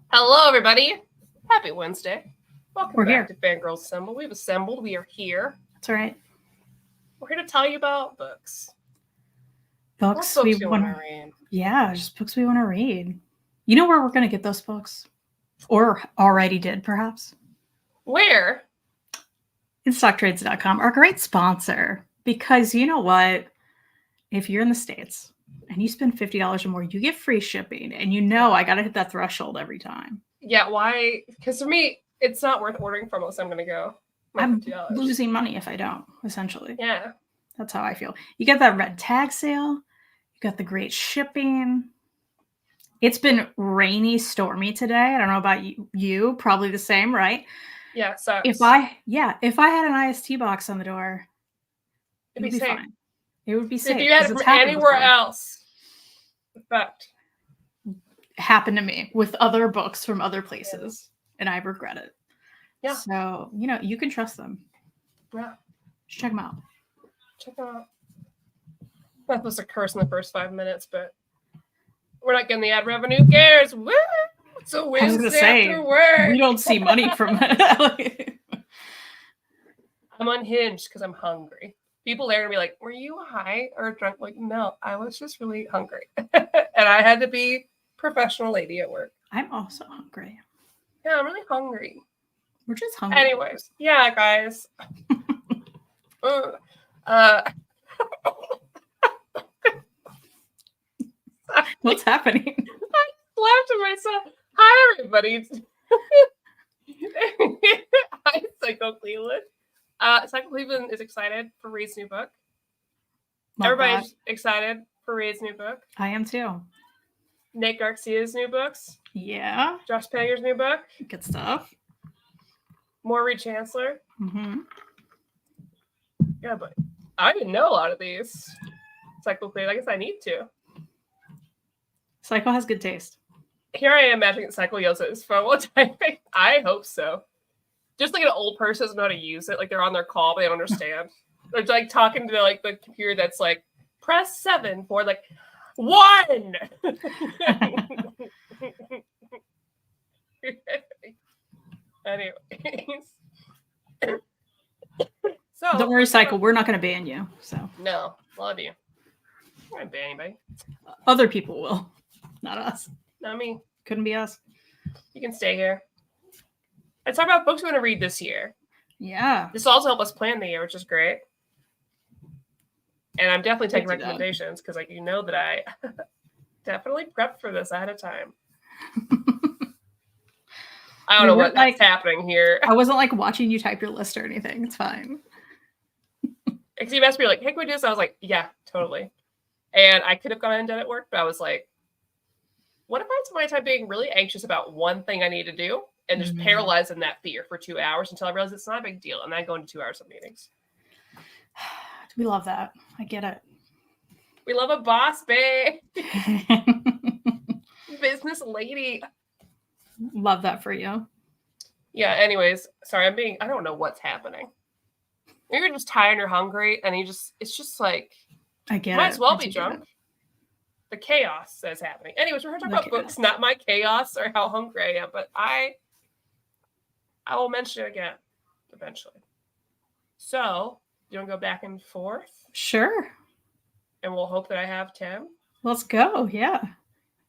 Hello, everybody. Happy Wednesday. Welcome We're back here. to Fangirlz Assemble. We've assembled. We are here. That's right. We're here to tell you about books. Books What we books you want want to to read? Yeah, just books we want to read. You know where we're going to get those books? Or already did, perhaps? Where? InStockTrades.com, our great sponsor. Because you know what? If you're in the States and you spend $50 or more, you get free shipping. And you know I got to hit that threshold every time. Yeah, why? Because for me, it's not worth ordering from us. I'm going to go. I'm $50. losing money if I don't, essentially. Yeah. That's how I feel. You get that red tag sale. You got the great shipping. It's been rainy, stormy today. I don't know about you. Probably the same, right? Yeah, it sucks. If I had an IST box on the door, it would be safe. fine. It would be safe. If you had it from anywhere else, in fact, it happened to me with other books from other places, and I regret it. Yeah. So, you can trust them. Yeah. Just check them out. Check them out. That was a curse in the first 5 minutes, but we're not getting the ad revenue. Who cares? Woo! It's a Wednesday after work. We don't see money from it. I'm unhinged because I'm hungry. People there are gonna be like, "Were you high or drunk?" Like, no, I was just really hungry, and I had to be professional lady at work. I'm also hungry. Yeah, I'm really hungry. We're just hungry. Anyways, yeah, guys. What's happening? I laughed at myself. Hi, everybody. Hi, Psycho Cleveland. Psycho Cleveland is excited for Reed's new book. Everybody's excited for Reed's new book. I am too. Nate Garcia's new books. Yeah. Josh Pager's new book. Good stuff. More Reed Chancellor. Mm-hmm. Yeah, but I didn't know a lot of these. Psycho Cleveland. I guess I need to. Psycho has good taste. Here I am imagining that Psycho yells at his phone while typing. I hope so. Just like an old person doesn't know how to use it. Like they're on their call, but they don't understand. They're like talking to the computer that's like, press 7 for 1. Anyways. So don't worry, Psycho. We're not going to ban you. So no, love you. I'm not going to ban anybody. Other people will, not us. Not me. Couldn't be us. You can stay here. Let's talk about books we want to read this year. Yeah. This will also help us plan the year, which is great. And I'm definitely taking recommendations because, you know that I definitely prepped for this ahead of time. I don't know what's happening here. I wasn't watching you type your list or anything. It's fine. Because you asked me, hey, can we do this? I was like, yeah, totally. And I could have gone and done it at work, but I was like, what if I spend my time being really anxious about one thing I need to do and just paralyzed in that fear for 2 hours until I realize it's not a big deal and I go into 2 hours of meetings? We love that. I get it. We love a boss, babe. Business lady. Love that for you. Yeah, anyways, sorry, I don't know what's happening. Maybe you're just tired or hungry and it's just like, I get might it. as well be drunk. The chaos that's happening. Anyways, we're going to talk about books, not my chaos or how hungry I am, but I will mention it again eventually. So, you want to go back and forth? Sure. And we'll hope that I have 10. Let's go. Yeah.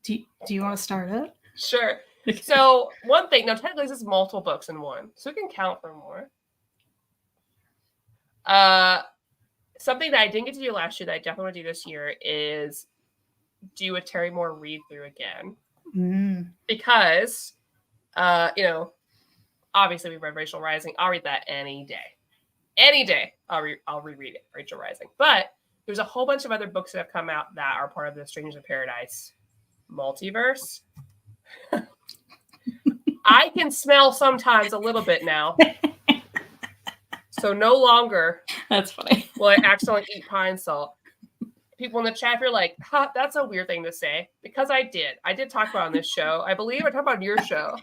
Do you want to start it? Sure. So, one thing. Now, technically, this is multiple books in one. So, we can count for more. Something that I didn't get to do last year that I definitely want to do this year is do a Terry Moore read through again. Because, obviously we read Rachel Rising. I'll read that any day. Any day I'll reread it, Rachel Rising. But there's a whole bunch of other books that have come out that are part of the Strangers in Paradise multiverse. I can smell sometimes a little bit now. So no longer that's funny. will I accidentally eat pine salt. People in the chat are like, that's a weird thing to say. Because I did talk about it on this show. I believe I talked about it on your show.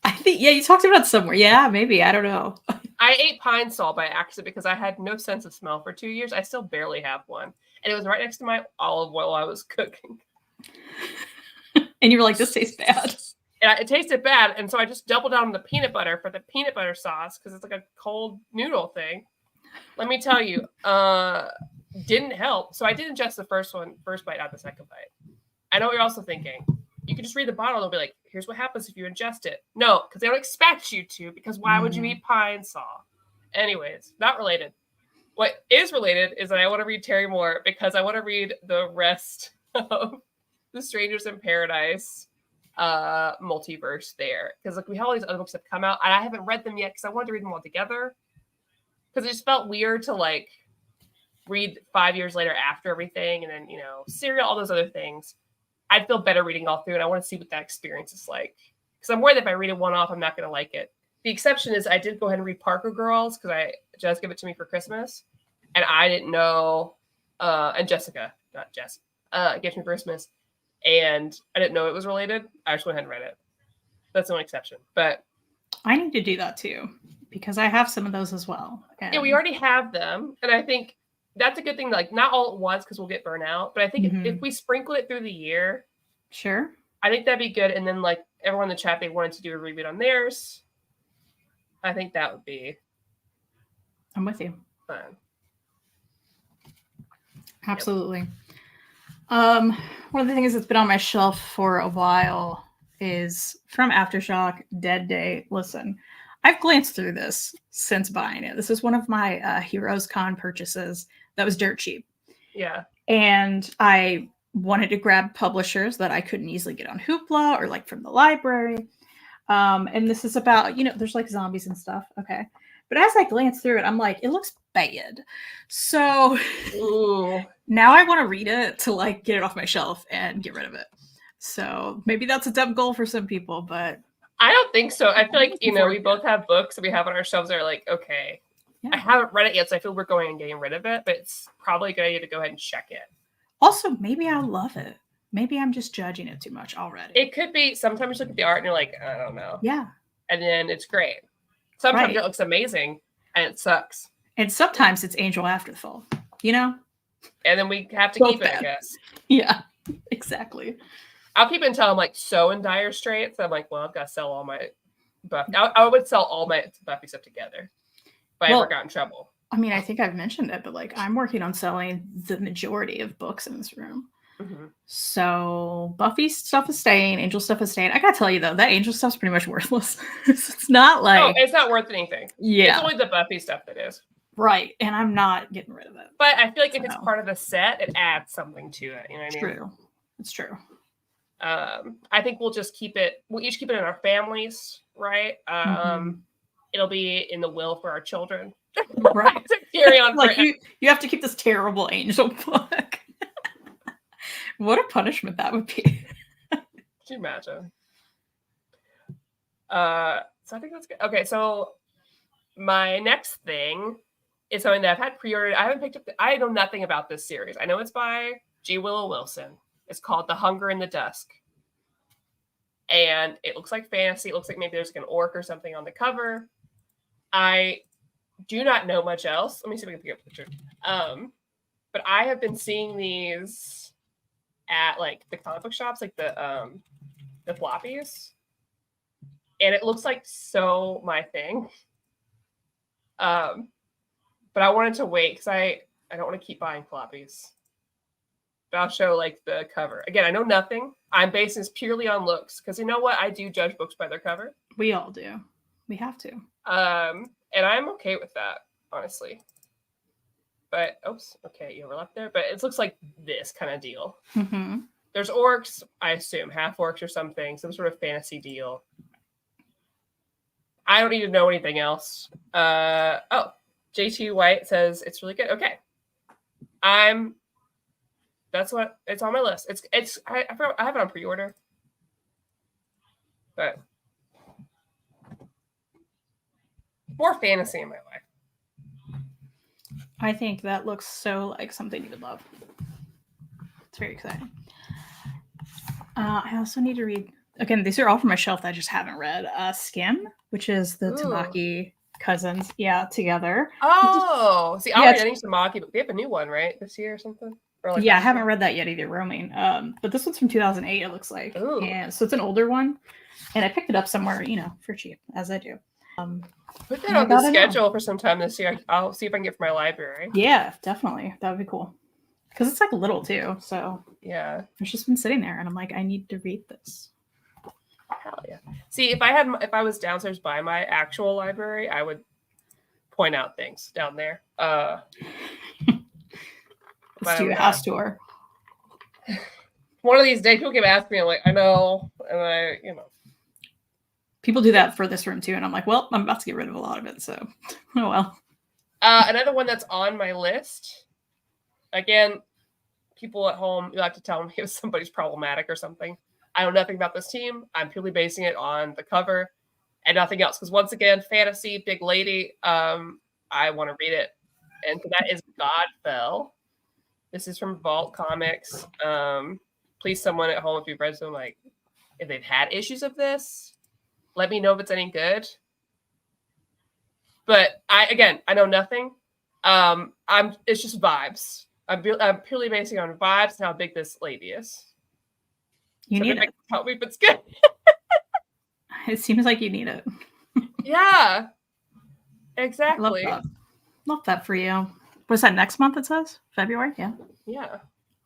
I think, you talked about it somewhere. Yeah, maybe. I don't know. I ate pine salt by accident because I had no sense of smell for 2 years. I still barely have one. And it was right next to my olive oil I was cooking. And you were like, this tastes bad. And it tasted bad, and so I just doubled down on the peanut butter for the peanut butter sauce because it's like a cold noodle thing. Let me tell you, didn't help. So I did ingest the first bite, not the second bite. I know what you're also thinking. You can just read the bottle. They'll be like, here's what happens if you ingest it. No, because they don't expect you to, because why would you eat pie and saw? Anyways, not related. What is related is that I want to read Terry Moore because I want to read the rest of the Strangers in Paradise multiverse there. Because like we have all these other books that have come out, and I haven't read them yet because I wanted to read them all together. Because it just felt weird to like read 5 years later after everything, and then Serial, all those other things. I'd feel better reading all through, and I want to see what that experience is like. Because I'm worried that if I read it one off, I'm not going to like it. The exception is I did go ahead and read Parker Girls because Jess gave it to me for Christmas, and I didn't know, and Jessica, not Jess, gave it to me for Christmas, and I didn't know it was related. I just went ahead and read it. That's the only exception. But I need to do that too because I have some of those as well. And yeah, we already have them, and I think that's a good thing. Like not all at once because we'll get burnt out, but I think if we sprinkle it through the year, sure, I think that'd be good. And then like everyone in the chat, they wanted to do a reread on theirs. I think that would be. I'm with you. Fun. Absolutely. Yep. One of the things that's been on my shelf for a while is from Aftershock, Dead Day. Listen, I've glanced through this since buying it. This is one of my Heroes Con purchases that was dirt cheap. Yeah. And I wanted to grab publishers that I couldn't easily get on Hoopla or like from the library. And this is about, there's like zombies and stuff. Okay. But as I glance through it, I'm like, it looks bad. So now I want to read it to like get it off my shelf and get rid of it. So maybe that's a dumb goal for some people, but I don't think so. I feel like, we both have books that we have on our shelves that are like, okay, I haven't read it yet, so I feel we're going and getting rid of it, but it's probably a good idea to go ahead and check it. Also, maybe I'll love it. Maybe I'm just judging it too much already. It could be. Sometimes you look at the art and you're like, I don't know. Yeah. And then it's great. Sometimes it looks amazing and it sucks. And sometimes it's Angel Afterfall, And then we have to keep it, I guess. Yeah, exactly. I'll keep it until I'm like so in dire straits. I'm like, well, I've got to sell all my Buffy. I would sell all my Buffy stuff together if I ever got in trouble. I mean, I think I've mentioned it, but like I'm working on selling the majority of books in this room. Mm-hmm. So Buffy stuff is staying, Angel stuff is staying. I gotta tell you though, that Angel stuff's pretty much worthless. It's not like it's not worth anything. Yeah, it's only the Buffy stuff that is. Right, and I'm not getting rid of it. But I feel like if it's part of the set, it adds something to it. You know what I mean? True. It's true. I think we'll just keep it. We'll each keep it in our families, right? It'll be in the will for our children, right? To carry on. Like you have to keep this terrible Angel book. What a punishment that would be. Could you imagine? So I think that's good. Okay, so my next thing is something that I've had pre-ordered. I haven't picked up. I know nothing about this series. I know it's by G. Willow Wilson. It's called The Hunger in the Dusk. And it looks like fantasy. It looks like maybe there's like an orc or something on the cover. I do not know much else. Let me see if I can pick up a picture. But I have been seeing these at like the comic book shops, like the floppies. And it looks like so my thing. But I wanted to wait because I don't want to keep buying floppies. But I'll show like the cover. Again, I know nothing. I'm basing this purely on looks because you know what? I do judge books by their cover. We all do. We have to. And I'm okay with that, honestly. But okay, you overlap there. But it looks like this kind of deal. Mm-hmm. There's orcs, I assume, half orcs or something, some sort of fantasy deal. I don't need to know anything else. JT White says it's really good. Okay, that's what it's on my list. I have it on pre-order, but more fantasy in my life. I think that looks so like something you would love. It's very exciting. I also need to read again. These are all from my shelf that I just haven't read. Skim, which is the Tamaki cousins, together. Oh, see, I already know Tamaki, but we have a new one, right, this year or something. Or like Yeah, I haven't read that yet either, Roaming. But this one's from 2008, it looks like. Ooh. And so it's an older one. And I picked it up somewhere, for cheap, as I do. Put that on the schedule for some time this year. I'll see if I can get from my library. Yeah, definitely. That would be cool. Because it's like little too. So yeah, it's just been sitting there, and I'm like, I need to read this. Hell yeah! See, if I was downstairs by my actual library, I would point out things down there. Let's do a house tour. One of these days, people keep asking me, I'm like, I know, and people do that for this room too, and I'm like, well, I'm about to get rid of a lot of it, so oh well. Another one that's on my list. Again, people at home, you'll have to tell me if somebody's problematic or something. I know nothing about this team. I'm purely basing it on the cover and nothing else. Because once again, fantasy, big lady. I want to read it, and so that is Godell. This is from Vault Comics. Please, someone at home, if you've read them, like if they've had issues of this, let me know if it's any good. But I know nothing. It's just vibes. I'm purely basing on vibes and how big this lady is. You need it. Help me if it's good. It seems like you need it. Yeah, exactly. Love that for you. Was that next month? It says February. Yeah. Yeah.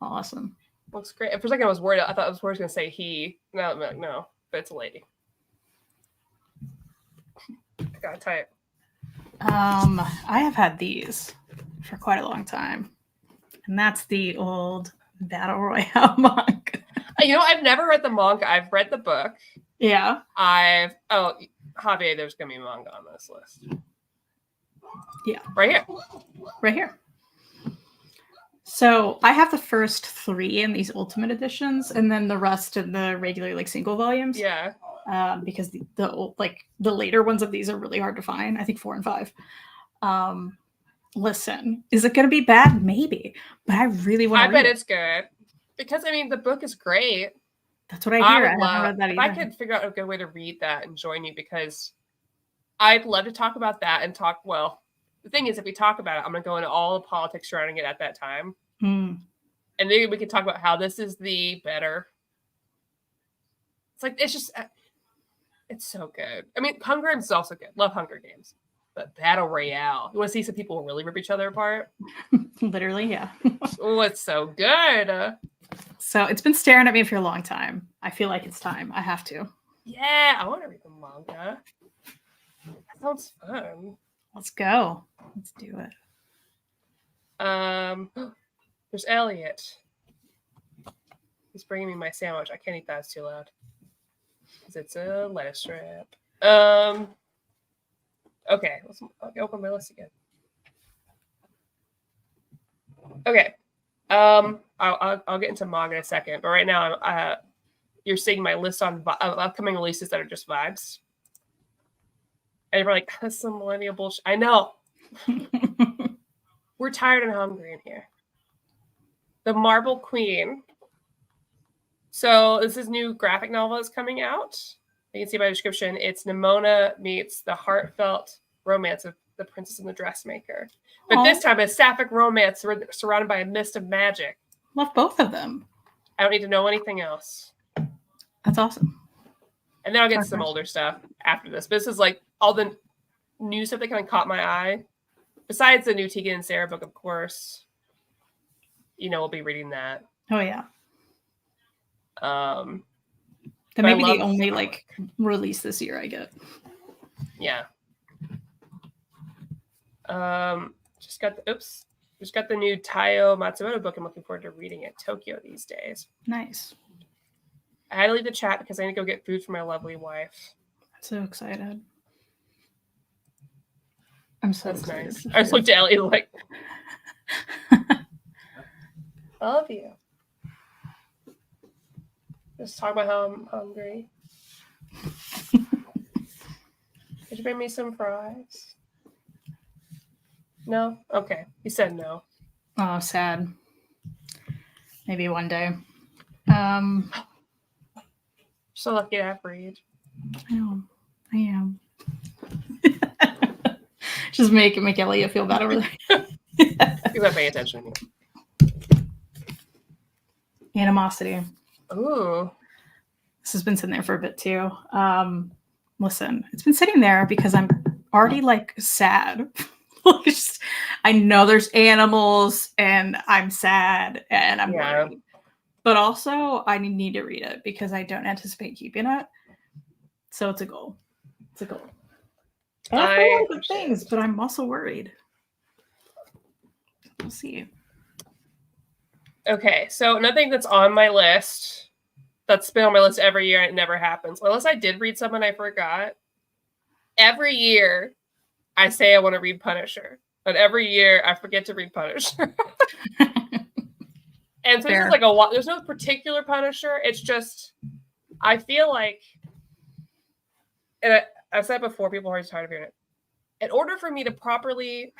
Awesome. Looks great. For a second, I was worried. I thought I was going to say he. No, but it's a lady. I gotta type. I have had these for quite a long time, and that's the old Battle Royale manga. I've never read the manga. I've read the book. Yeah. Javier, there's gonna be manga on this list. Yeah. Right here. So I have the first 3 in these Ultimate editions, and then the rest in the regular single volumes. Yeah. Because the later ones of these are really hard to find. I think 4 and 5. Listen, is it going to be bad? Maybe, but I really want to. I bet it's good because the book is great. That's what I hear. I haven't read that either. If I could figure out a good way to read that and join you, because I'd love to talk about that and talk. Well, the thing is, if we talk about it, I'm going to go into all the politics surrounding it at that time, and maybe we can talk about how this is the better. It's so good. Hunger Games is also good. Love Hunger Games. But Battle Royale. You want to see some people really rip each other apart? Literally, yeah. Oh, it's so good. So it's been staring at me for a long time. I feel like it's time. I have to. Yeah, I want to read the manga. That sounds fun. Let's go. Let's do it. There's Elliot. He's bringing me my sandwich. I can't eat that. It's too loud. Because it's a lettuce strip. Okay, let's open my list again. Okay. I'll get into manga in a second, but right now you're seeing my list on upcoming releases that are just vibes. And you're like, that's some millennial bullshit. I know. We're tired and hungry in here. The Marble Queen. So this is new graphic novel that's coming out. You can see by the description, it's Nimona meets the heartfelt romance of the princess and the dressmaker. But this time, a sapphic romance surrounded by a mist of magic. Love both of them. I don't need to know anything else. That's awesome. And then I'll get to some older stuff after this. But this is all the new stuff that kind of caught my eye. Besides the new Tegan and Sarah book, of course. We'll be reading that. Oh, yeah. That may be the only release this year I get. Yeah. Just got the new Taiyo Matsumoto book. I'm looking forward to reading it. Tokyo these days. Nice. I had to leave the chat because I need to go get food for my lovely wife. I'm so excited. I'm so excited. Nice. I just looked at Ellie like, love you. Just talk about how I'm hungry. Could you bring me some fries? No? Okay. You said no. Oh, sad. Maybe one day. So lucky to have Reed. I am. Just make Elliot feel better. You gotta pay attention to me. Animosity. Ooh. This has been sitting there for a bit too. Listen, it's been sitting there because I'm already like sad. I know there's animals and I'm sad and I'm worried. But also I need to read it because I don't anticipate keeping it. So it's a goal. It's a goal. And I've heard a lot of good things, but I'm also worried. We'll see. Okay, so another thing that's on my list, that's been on my list every year and it never happens. Unless I did read some and I forgot. Every year I say I want to read Punisher. But every year I forget to read Punisher. And so this is like a lot. There's no particular Punisher. It's just, I feel like, and I've said before, people are always tired of hearing it. In order for me to properly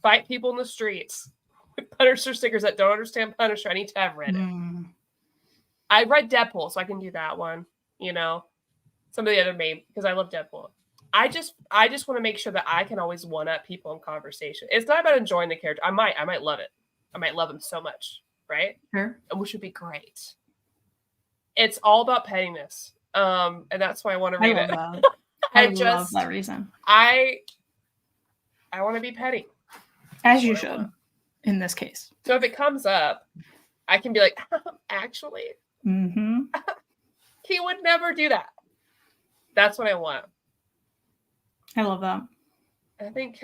fight people in the streets with Punisher stickers that don't understand Punisher, I need to have read it. I read Deadpool, so I can do that one. You know, some of the other main, because I love Deadpool. I just want to make sure that I can always one up people in conversation. It's not about enjoying the character. I might love it. I might love him so much, right? Sure. Which would be great. It's all about pettiness. And that's why I want to read it. I love that reason. I want to be petty. As you should, in this case. So if it comes up, I can be like, actually, he would never do that. That's what I want. I love that. I think,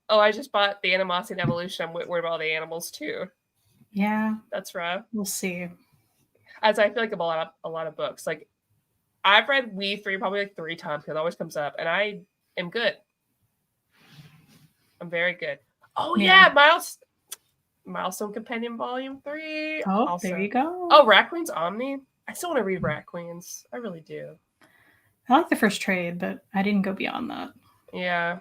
I just bought the Animosity and Evolution. I'm worried about all the animals too. Yeah. That's rough. We'll see. As I feel like a lot of books. Like, I've read We 3 probably like 3 times because it always comes up, and I am good. I'm very good. Oh yeah, Milestone Compendium Volume 3. Oh, also. there you go. Oh, Rat Queen's Omni. I still want to read Rat Queens. I really do. I like the first trade, but I didn't go beyond that. Yeah.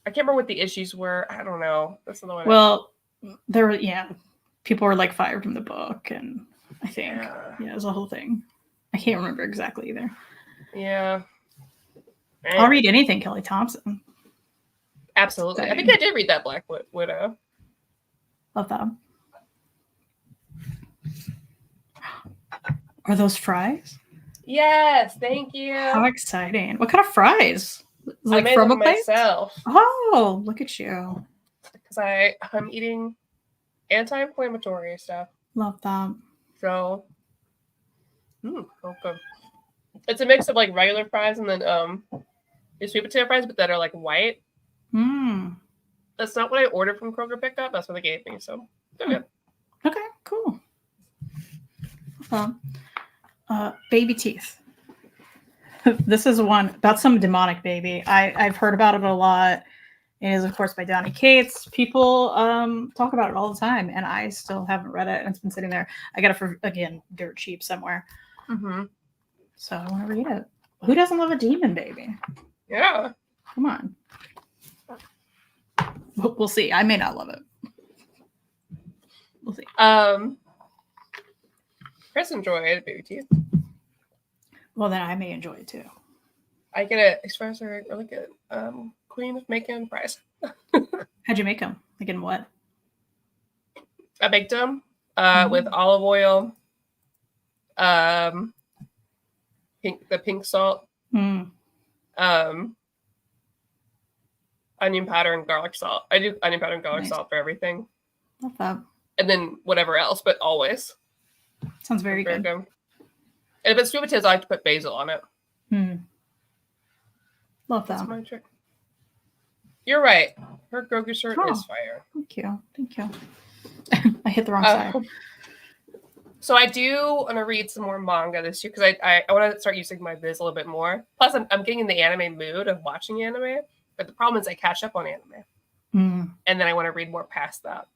I can't remember what the issues were. I don't know. That's another one. Well, there were, people were like fired from the book, and I think, it was a whole thing. I can't remember exactly either. Yeah. I'll read anything Kelly Thompson. Absolutely. I think I did read that Black Widow. Love that. Are those fries? Yes, thank you. How exciting. What kind of fries? Like I made from them a place? myself. Oh, look at you. Because I'm eating anti-inflammatory stuff. Love that. So, okay. It's a mix of like regular fries and then sweet potato fries, but that are like white. That's not what I ordered from Kroger pickup. That's what they gave me. So, they're good. Okay, cool. Baby teeth. This is one about some demonic baby. I've heard about it a lot. It is, of course, by Donny Cates. People talk about it all the time, and I still haven't read it, and it's been sitting there. I got it for, again, dirt cheap somewhere. So I want to read it. Who doesn't love a demon baby? Yeah. Come on. We'll see. I may not love it. We'll see. Chris enjoyed Baby Teeth. Well, then I may enjoy it too. I get it. Express are really good. Queen of making fries. How'd you make them? Like in what? I baked them with olive oil, pink salt, onion powder, and garlic salt. I do onion powder and garlic salt for everything. Love that. And then whatever else, but always. Sounds very good. And if it's sweet potatoes, I like to put basil on it. Love that. That's my trick. You're right. Her Grogu shirt is fire. Thank you. I hit the wrong side. So I do want to read some more manga this year because I want to start using my Viz a little bit more. Plus, I'm getting in the anime mood of watching anime. But the problem is I catch up on anime. And then I want to read more past that.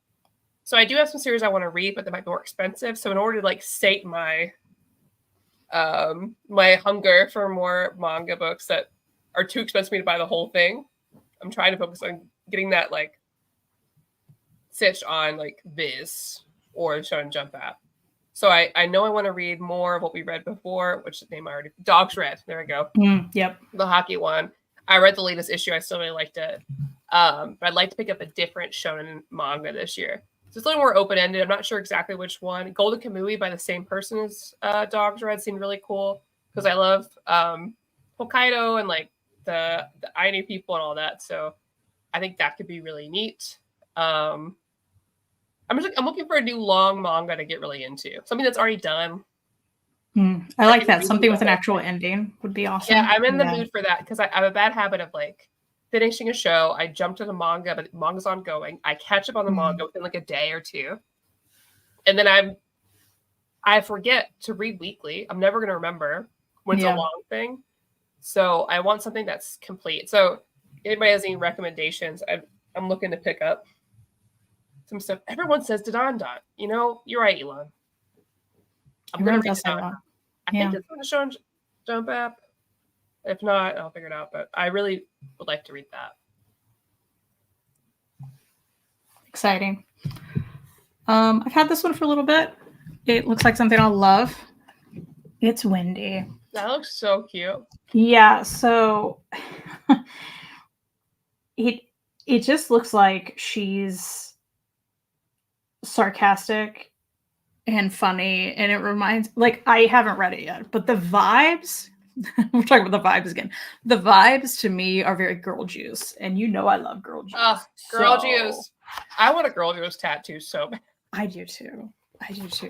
So I do have some series I want to read, but they might be more expensive. So in order to like sate my my hunger for more manga books that are too expensive for me to buy the whole thing, I'm trying to focus on getting that like stitched on like Viz or Shonen Jump app. So I know I want to read more of what we read before, which the name I already... Dogs Read. There we go. Yep. The hockey one. I read the latest issue. I still really liked it. But I'd like to pick up a different shonen manga this year. So it's a little more open-ended. I'm not sure exactly which one. Golden Kamui by the same person as Dog's Red seemed really cool because I love Hokkaido and like the Ainu people and all that. So I think that could be really neat. I'm looking for a new long manga to get really into. Something that's already done. I like that. Something with an actual ending would be awesome. Yeah, I'm in the mood for that because I have a bad habit of like finishing a show. I jump to the manga, but the manga's ongoing. I catch up on the manga within like a day or two. And then I forget to read weekly. I'm never going to remember when it's a long thing. So I want something that's complete. So anybody has any recommendations, I'm looking to pick up some stuff. Everyone says Dadan. You know, you're right, Elon. I'm going to read Dadan. I think it's on the show and Jump app. If not, I'll figure it out. But I really would like to read that. Exciting. I've had this one for a little bit. It looks like something I'll love. It's Windy. That looks so cute. Yeah, so it just looks like she's sarcastic and funny, and it reminds, like, I haven't read it yet, but the vibes, we're talking about the vibes again. The vibes to me are very girl juice, and you know I love girl juice. Girl juice. I want a girl juice tattoo so bad. I do too.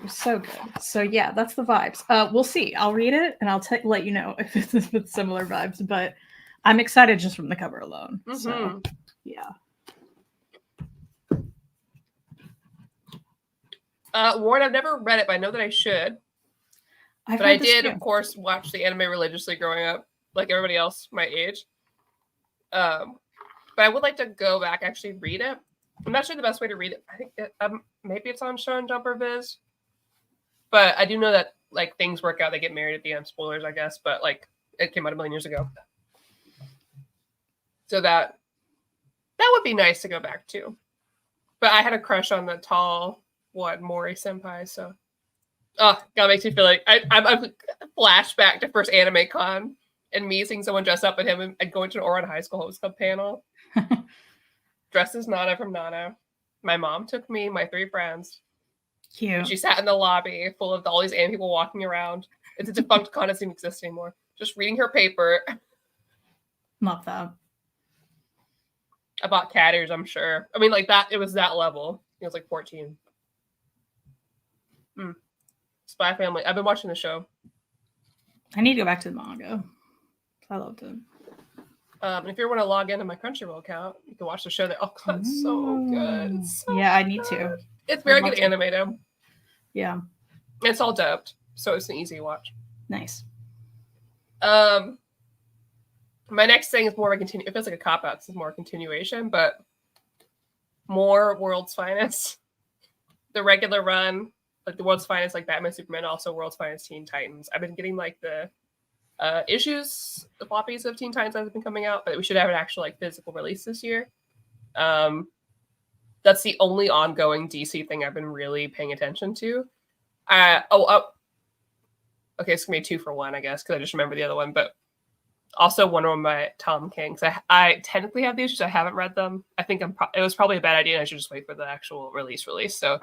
So good. So yeah, that's the vibes. We'll see. I'll read it and I'll let you know if it's similar vibes, but I'm excited just from the cover alone. So yeah. Warren, I've never read it, but I know that I should. But I did, of course, watch the anime religiously growing up, like everybody else my age. But I would like to go back actually read it. I'm not sure the best way to read it. I think maybe it's on Shonen Jump or Viz. But I do know that like things work out. They get married at the end. Spoilers, I guess. But like it came out a million years ago. So that would be nice to go back to. But I had a crush on the tall Mori senpai. So God, makes me feel like I'm flashback to first anime con and me seeing someone dress up with him and going to an Oran High School host club panel. Dressed as Nana from Nana. My mom took me, my 3 friends. Cute. And she sat in the lobby full of all these anime people walking around. It's a defunct con, it doesn't exist anymore. Just reading her paper. Love that. I bought cat ears, I'm sure. I mean, like that, it was that level. It was like 14. Spy Family. I've been watching the show. I need to go back to the manga. I loved it. And if you want to log into my Crunchyroll account, you can watch the show there. Oh, God, it's so good. It's so I need to. It's very good animated. Yeah. It's all dubbed, so it's an easy watch. Nice. My next thing is more of a continue. It feels like a cop-out. This is more a continuation, but more World's Finest. The regular run, like the World's Finest, like Batman, Superman, also World's Finest Teen Titans. I've been getting like the issues, the floppies of Teen Titans that have been coming out, but we should have an actual like physical release this year. That's the only ongoing DC thing I've been really paying attention to. Okay, it's gonna be 2 for 1, I guess, because I just remember the other one. But also Wonder Woman by Tom King. Because I technically have the issues, I haven't read them. I think it was probably a bad idea, and I should just wait for the actual release. So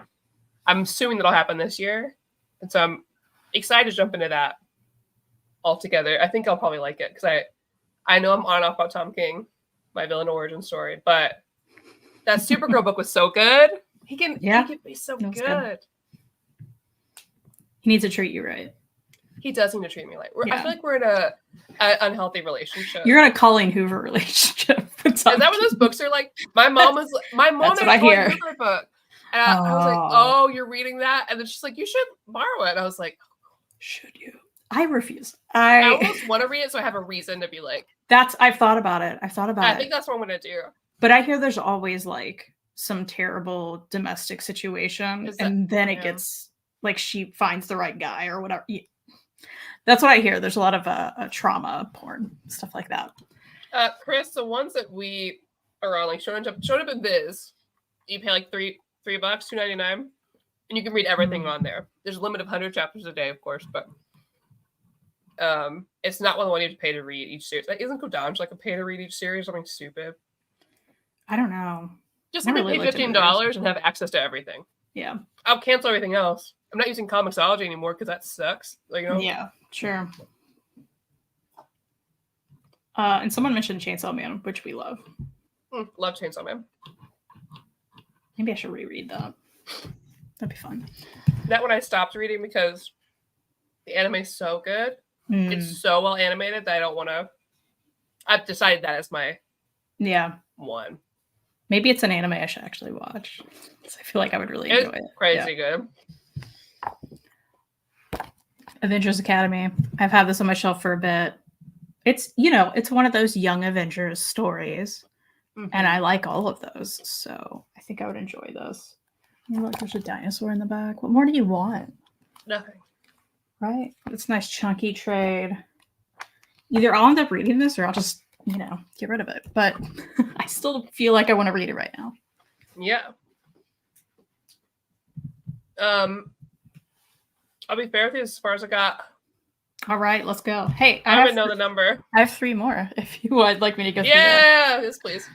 I'm assuming that'll happen this year, and so I'm excited to jump into that altogether. I think I'll probably like it because I know I'm on and off about Tom King, my villain origin story, but that Supergirl book was so good. He can be so good. He needs to treat you right. He does need to treat me like. I feel like we're in a unhealthy relationship. You're in a Colleen Hoover relationship. Is that what those books are like? My mom That's what I hear. Hoover book, and I was like, "Oh, you're reading that?" And then she's like, "You should borrow it." And I was like, "Should you?" I refuse. I almost want to read it, so I have a reason to be like. I've thought about it. I think that's what I'm gonna do. But I hear there's always like some terrible domestic situation, and then it gets like she finds the right guy or whatever. Yeah. That's what I hear. There's a lot of trauma porn, stuff like that. Chris, the ones that we are on, like Shonen Jump and Viz, you pay like $3, $2.99, and you can read everything on there. There's a limit of 100 chapters a day, of course, but it's not one you have to pay to read each series. Like, isn't Godell like a pay to read each series or something stupid? I don't know. Just I let me really pay liked $15 and have access to everything. Yeah. I'll cancel everything else. I'm not using Comixology anymore because that sucks. Like, you know? Yeah, sure. And someone mentioned Chainsaw Man, which we love. Love Chainsaw Man. Maybe I should reread that. That'd be fun. That one I stopped reading because the anime's so good. It's so well animated that I don't want to. I've decided that as my one. Maybe it's an anime I should actually watch. I feel like I would really enjoy it. Crazy good. Avengers Academy. I've had this on my shelf for a bit. It's, you know, it's one of those young Avengers stories. And I like all of those. So I think I would enjoy this. Look, there's a dinosaur in the back. What more do you want? Nothing. Right? It's a nice chunky trade. Either I'll end up reading this or I'll just, you know, get rid of it. But I still feel like I want to read it right now. Yeah. I'll be fair with you as far as I got. All right, let's go. Hey, I don't even know the number. I have 3 more if you would like me to go through Yeah, yes, please.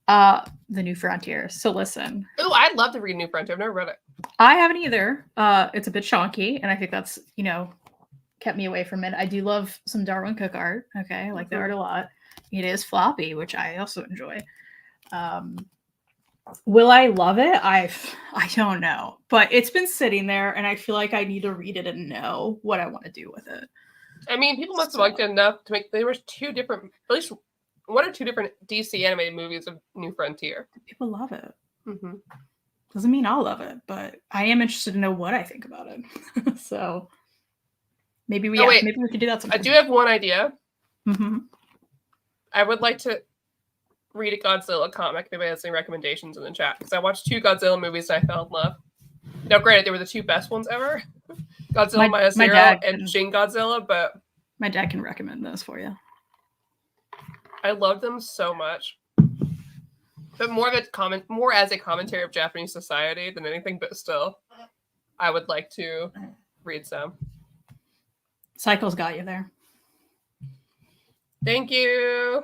The New Frontier. So listen. Oh, I'd love to read New Frontier. I've never read it. I haven't either. It's a bit chonky, and I think that's, you know, kept me away from it. I do love some Darwin Cook art. Okay, I like the art a lot. It is floppy, which I also enjoy. Will I love it? I don't know, but it's been sitting there, and I feel like I need to read it and know what I want to do with it. I mean, people must have liked it enough to make. There was 2 different, at least 1 or 2 different DC animated movies of New Frontier. People love it. Doesn't mean I'll love it, but I am interested to know what I think about it. So maybe we could do that sometime. I do have one idea. I would like to read a Godzilla comic. If anybody has any recommendations in the chat, because I watched 2 Godzilla movies and I fell in love. Now, granted, they were the 2 best ones ever. Godzilla Minus Zero and Shin Godzilla, but my dad can recommend those for you. I love them so much, but more as a commentary of Japanese society than anything. But still, I would like to read some. Cycle's got you there. Thank you.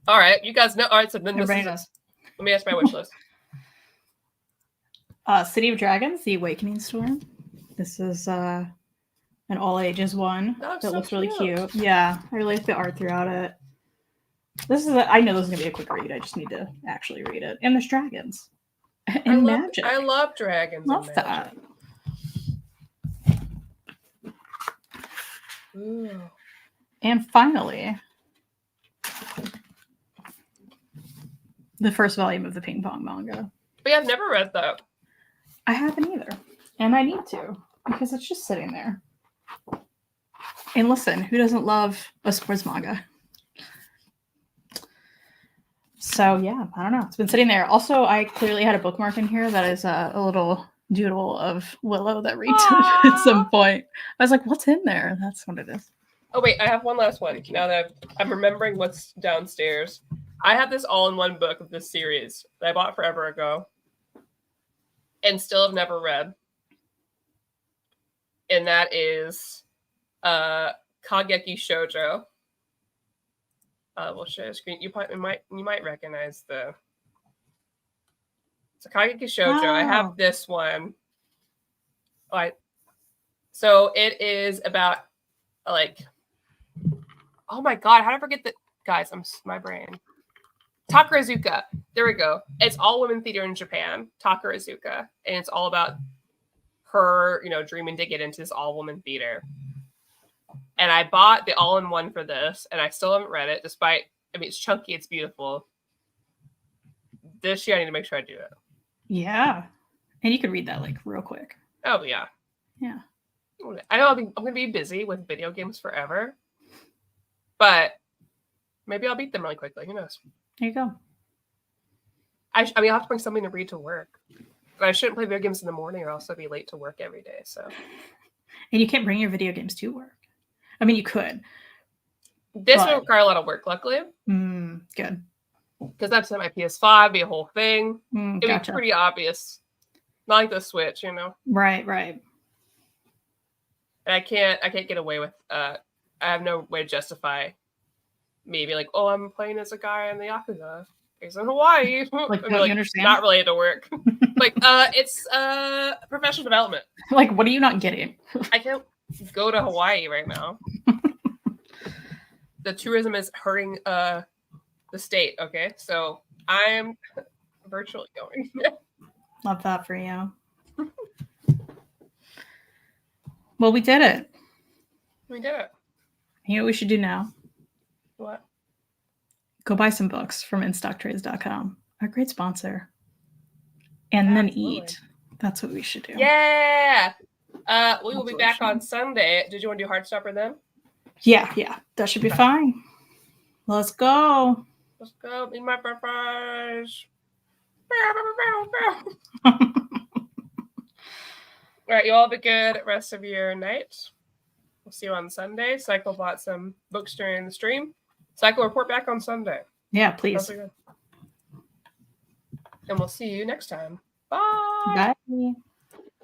All right, you guys know. All right, so then Everybody knows. Let me ask my wish list. City of Dragons: The Awakening Storm. This is an all ages one that looks really cute. Yeah, I really like the art throughout it. I know this is gonna be a quick read. I just need to actually read it. And there's dragons and magic. I love dragons. Love that. Ooh. And finally, the first volume of the Ping Pong manga. But yeah, I've never read that. I haven't either, and I need to because it's just sitting there. And listen, who doesn't love a sports manga? So yeah, I don't know. It's been sitting there. Also, I clearly had a bookmark in here that is a little doodle of Willow that reads at some point. I was like, what's in there? That's what it is. Oh wait, I have one last one. Now that I'm remembering what's downstairs. I have this all-in-one book of this series that I bought forever ago and still have never read. And that is Kageki Shoujo. We'll share a screen. You might recognize the. It's a Kageki Shoujo. I have this one. So it is about like. Oh my god! How did I forget that? Guys, my brain. Takarazuka. There we go. It's all women theater in Japan. Takarazuka, and it's all about her, dreaming to get into this all woman theater. And I bought the all-in-one for this, and I still haven't read it, despite, it's chunky, it's beautiful. This year, I need to make sure I do it. Yeah. And you could read that, real quick. Oh, yeah. Yeah. I know I'm going to be busy with video games forever, but maybe I'll beat them really quickly. Who knows? There you go. I'll have to bring something to read to work. But I shouldn't play video games in the morning or else I'll be late to work every day, so. And you can't bring your video games to work. I mean, you could. This would require a lot of work, luckily. Good. Because that's my PS5, be a whole thing. It'd be pretty obvious. Not like the Switch, Right. And I can't get away with, I have no way to justify me being like, oh, I'm playing as a guy in the Yakuza. He's in Hawaii. Like, And don't be you understand? Not related to work. Like, it's professional development. Like, what are you not getting? I can't go to Hawaii right now. The tourism is hurting the state. Okay, so I'm virtually going. Love that for you. Well, we did it. We did it. You know what we should do now? What? Go buy some books from InStockTrades.com, our great sponsor, and then eat. That's what we should do. Yeah. We will be back on Sunday. Did you want to do Heartstopper then? Yeah. That should be fine. Let's go. Let's go. Eat my fries. All right, you all have a good rest of your night. We'll see you on Sunday. Cycle bought some books during the stream. Cycle report back on Sunday. Yeah, please. And we'll see you next time. Bye. Bye.